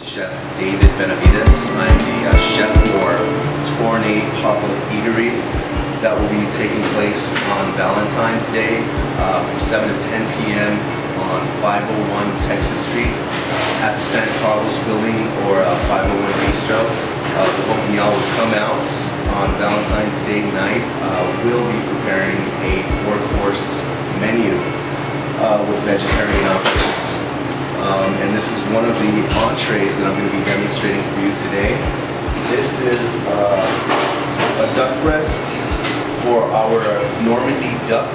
Chef David Benavides. I'm the chef for Tourne Eatery. That will be taking place on Valentine's Day from 7 to 10 p.m. on 501 Texas Street at the San Carlos building or 501 Bistro. We're hoping y'all will come out on Valentine's Day night. We'll be preparing a 4-course menu with vegetarian options. And this is one of the entrees that I'm going to be demonstrating for you today. This is a duck breast for our Normandy Duck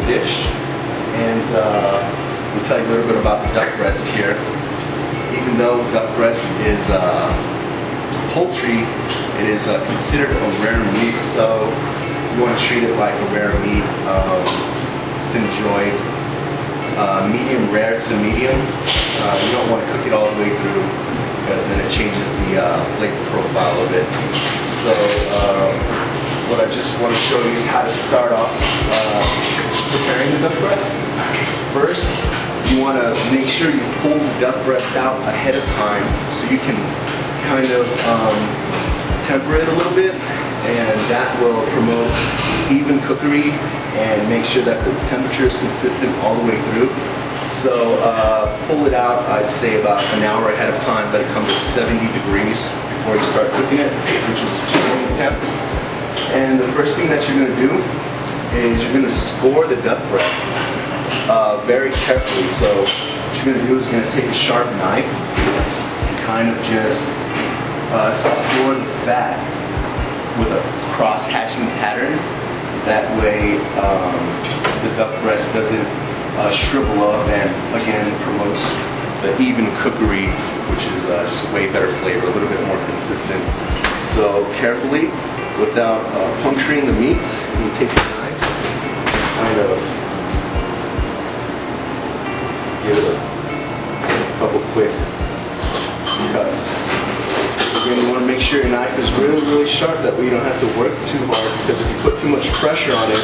dish. And we'll tell you a little bit about the duck breast here. Even though duck breast is poultry, it is considered a rare meat, so you want to treat it like a rare meat. It's enjoyed medium rare to medium. You don't want to cook it all the way through because then it changes the flavor profile of it. So what I just want to show you is how to start off preparing the duck breast. First, you want to make sure you pull the duck breast out ahead of time so you can kind of temper it a little bit, and that will promote even cookery and make sure that the temperature is consistent all the way through. So pull it out, I'd say about an hour ahead of time. Let it come to 70 degrees before you start cooking it, which is room temp. And the first thing that you're going to do is you're going to score the duck breast very carefully. So what you're going to do is you're going to take a sharp knife and kind of just score the fat with a cross-hatching pattern. That way the duck breast doesn't shrivel up and again promotes the even cookery, which is just a way better flavor, a little bit more consistent. So carefully, without puncturing the meat, you take your knife, kind of give it a couple quick cuts. Again, you want to make sure your knife is really, really sharp. That way you don't have to work too hard, because if you put too much pressure on it,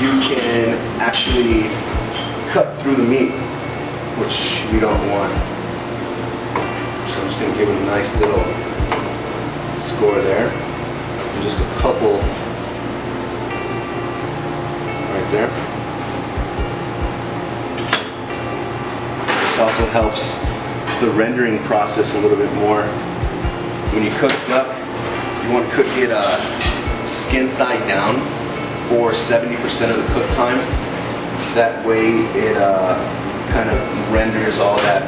you can actually cut through the meat, which you don't want. So I'm just going to give it a nice little score there. And just a couple right there. This also helps the rendering process a little bit more. When you cook duck, you want to cook it skin side down for 70% of the cook time. That way it kind of renders all that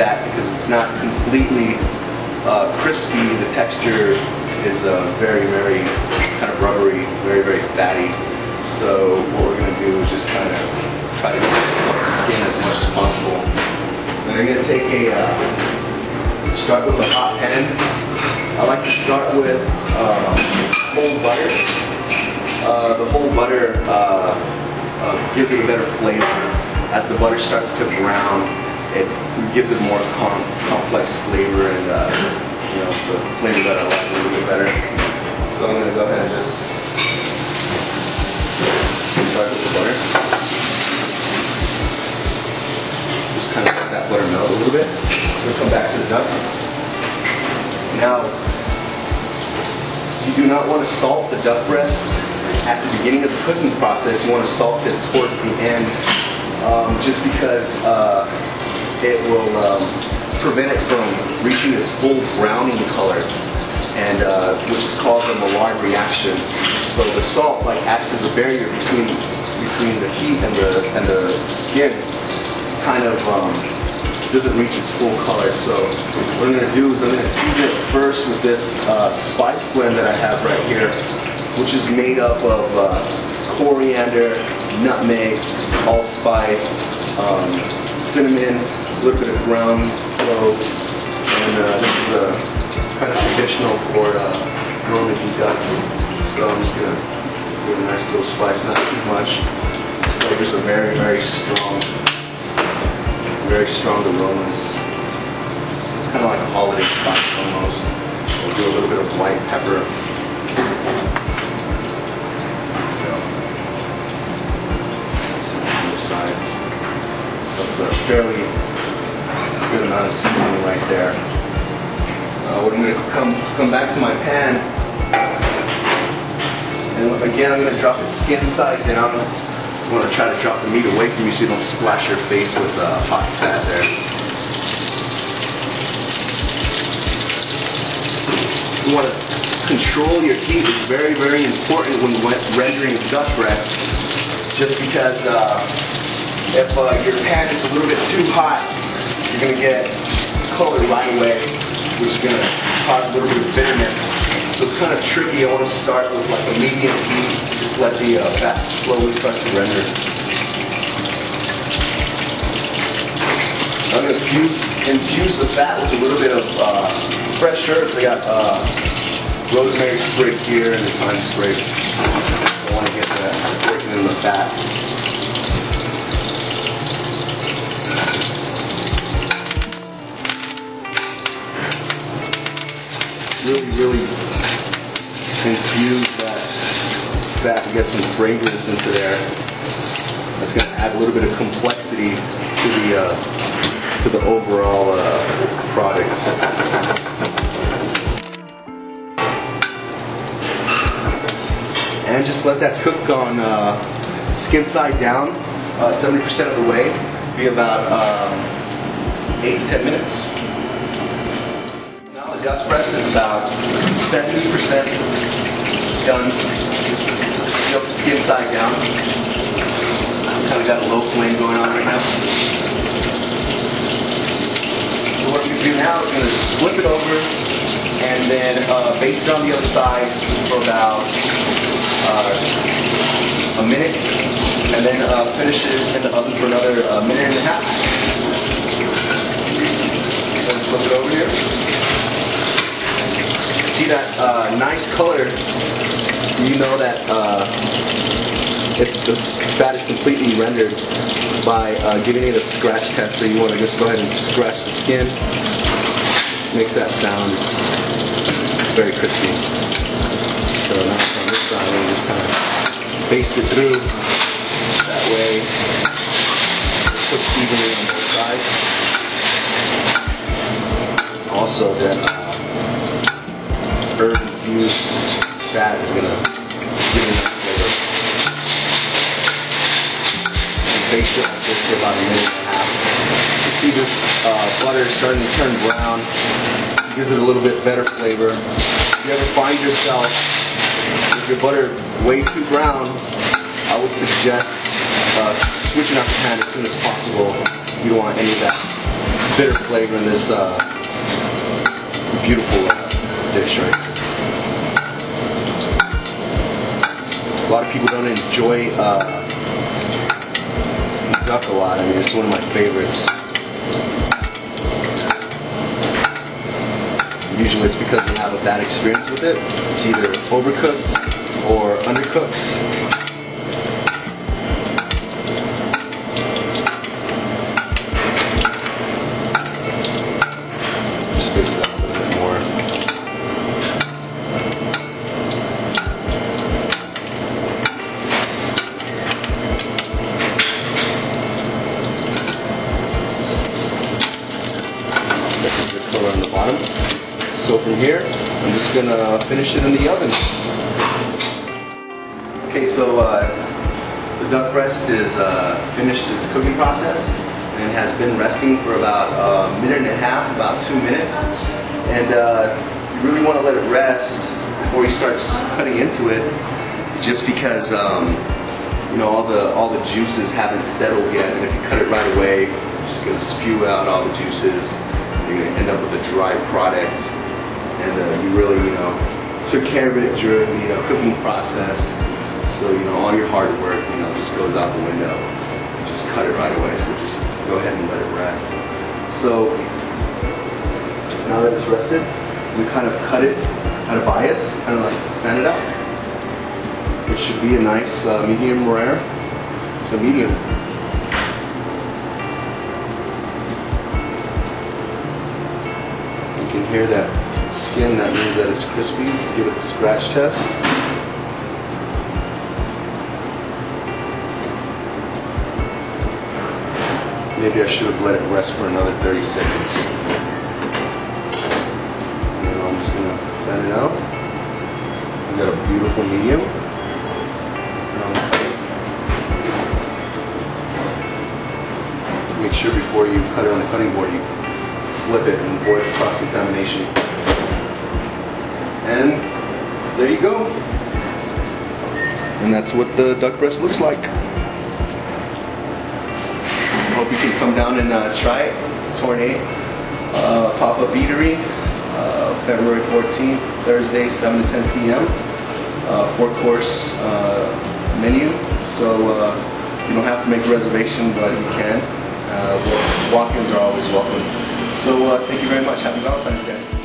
fat, because if it's not completely crispy, the texture is very, very kind of rubbery, very, very fatty. So what we're going to do is just kind of try to cook the skin as much as possible. Then you're going to take start with a hot pan. I like to start with whole butter. The whole butter gives it a better flavor. As the butter starts to brown, it gives it more complex flavor, and you know, it's the flavor that I like a little bit better. So I'm going to go ahead and just start with the butter. Just kind of let that butter melt a little bit. We'll come back to the duck. Now, you do not want to salt the duck breast at the beginning of the cooking process. You want to salt it towards the end, just because it will prevent it from reaching its full browning color, and which is called the Maillard reaction. So the salt acts as a barrier between the heat and the skin, kind of doesn't reach its full color. So what I'm going to do is I'm going to season it first with this spice blend that I have right here, which is made up of coriander, nutmeg, allspice, cinnamon, a little bit of ground clove, and this is kind of traditional for Normandy Duck. So I'm just going to give it a nice little spice, not too much. These flavors are very, very strong. Very strong aromas. So it's kind of like a holiday spice almost. We'll do a little bit of white pepper. Sides. So it's a fairly good amount of seasoning right there. What I'm going to come back to my pan, and again I'm going to drop the skin side down. You want to try to drop the meat away from you so you don't splash your face with hot fat there. You want to control your heat. It's very, very important when rendering duck breast, just because if your pan is a little bit too hot, you're going to get color right away, which is going to cause a little bit of bitterness. So it's kind of tricky. I want to start with like a medium heat, just let the fat slowly start to render. I'm going to infuse the fat with a little bit of fresh herbs. I got rosemary sprig here and the thyme sprig. I want to get that working in the fat. Really infuse that fat and get some fragrance into there. That's going to add a little bit of complexity to the overall product. And just let that cook on skin side down 70% of the way, be about 8 to 10 minutes. Now the duck breast is about 70% done. Still skin side down. Kind of got a low flame going on right now. So what I'm going to do now is going to just flip it over and then baste it on the other side for about a minute, and then finish it in the oven for another minute and a half. Then flip it over here. See that nice color? You know that the fat is completely rendered by giving it a scratch test. So you want to just go ahead and scratch the skin. Makes that sound. It's very crispy. So now from this side, we'll just kind of baste it through. That way, it cooks evenly on both sides. Also, that herb-infused fat is going to give it a nice flavor. Baste it like this for about a minute and a half. You see this butter is starting to turn brown. It gives it a little bit better flavor. If you ever find yourself with your butter way too brown, I would suggest switching out the pan as soon as possible. You don't want any of that bitter flavor in this beautiful dish right here. A lot of people don't enjoy duck a lot. I mean, it's one of my favorites. Usually it's because they have a bad experience with it. It's either overcooked or undercooked. Just fix that a little bit more. That's a good color on the bottom. So from here, I'm just going to finish it in the oven. Okay, so the duck breast is finished its cooking process and has been resting for about a minute and a half, about 2 minutes. And you really want to let it rest before you start cutting into it, just because you know, all the juices haven't settled yet, and if you cut it right away, it's just going to spew out all the juices. You're going to end up with a dry product. And you really, you know, took care of it during the cooking process. So, you know, all your hard work, you know, just goes out the window. Just cut it right away. So just go ahead and let it rest. So now that it's rested, we kind of cut it at a bias, kind of like fan it out. It should be a nice medium rare. It's a medium. You can hear that skin, that means that it's crispy. Give it the scratch test. Maybe I should have let it rest for another 30 seconds. Span it out. We got a beautiful medium. Make sure before you cut it on the cutting board, you flip it and avoid cross-contamination. And there you go. And that's what the duck breast looks like. Hope you can come down and try it. Tourne pop-up eatery, February 14th, Thursday, 7 to 10 p.m. 4-course menu, so you don't have to make a reservation, but you can. Walk-ins are always welcome. So thank you very much. Happy Valentine's Day.